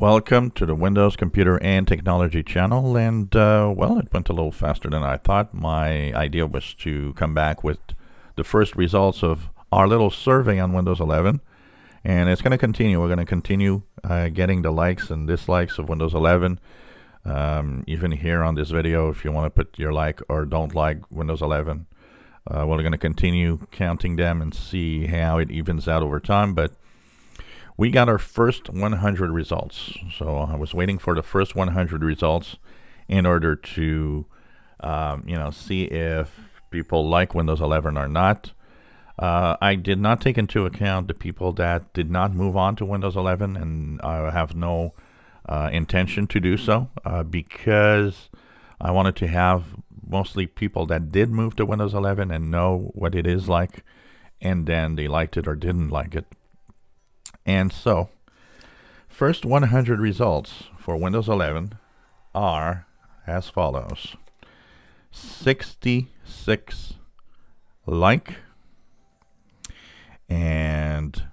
Welcome to the Windows Computer and Technology channel, and well, it went a little faster than I thought. My idea was to come back with the first results of our little survey on Windows 11, and it's going to continue. We're going to continue getting the likes and dislikes of Windows 11. Even here on this video, if you want to put your like or don't like Windows 11, we're going to continue counting them and see how it evens out over time. But we got our first 100 results. So I was waiting for the first 100 results in order to, see if people like Windows 11 or not. I did not take into account the people that did not move on to Windows 11, and I have no intention to do so because I wanted to have mostly people that did move to Windows 11 and know what it is like, and then they liked it or didn't like it. And so, first 100 results for Windows 11 are as follows: 66 like and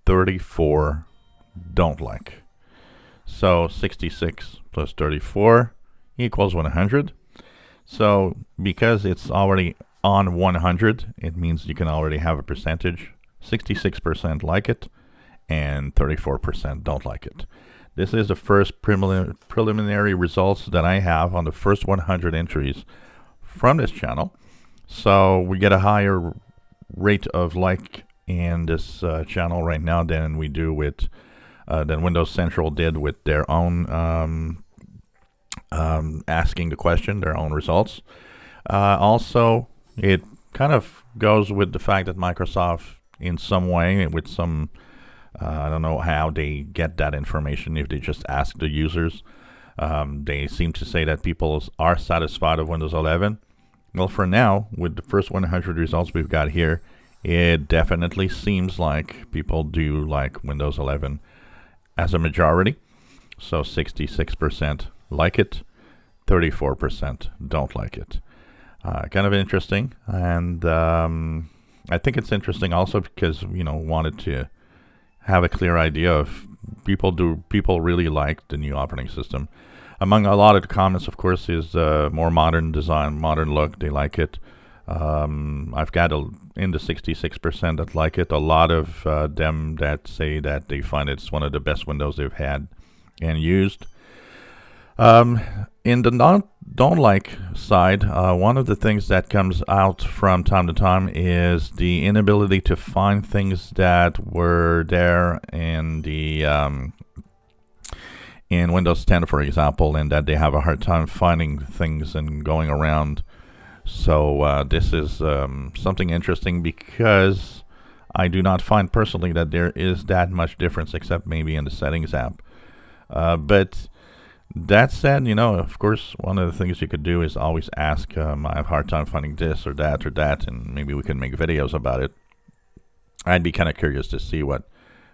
34 don't like. So 66 plus 34 equals 100. So because it's already on 100, it means you can already have a percentage. 66% like it and 34% don't like it. This is the first preliminary results that I have on the first 100 entries from this channel. So we get a higher rate of like in this channel right now than we do with than Windows Central did with their own asking the question, their own results. Also, it kind of goes with the fact that Microsoft, in some way, with some I don't know how they get that information, if they just ask the users. They seem to say that people are satisfied with Windows 11. Well, for now, with the first 100 results we've got here, it definitely seems like people do like Windows 11 as a majority. So 66% like it, 34% don't like it. Kind of interesting, and I think it's interesting also because, wanted to have a clear idea of people really like the new operating system. Among a lot of the comments, of course, is more modern design, modern look. They like it. I've got in the 66% that like it. A lot of them that say that they find it's one of the best Windows they've had and used. In the don't like side, one of the things that comes out from time to time is the inability to find things that were there in the in Windows 10, for example, and that they have a hard time finding things and going around. So this is something interesting because I do not find personally that there is that much difference, except maybe in the settings app. But that said, of course, one of the things you could do is always ask, I have a hard time finding this or that, and maybe we can make videos about it. I'd be kind of curious to see what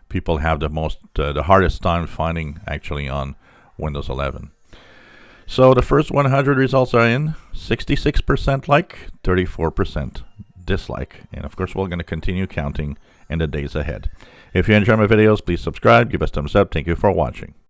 people have the hardest time finding actually on Windows 11. So the first 100 results are in. 66% like, 34% dislike. And of course, we're going to continue counting in the days ahead. If you enjoy my videos, please subscribe, give us a thumbs up. Thank you for watching.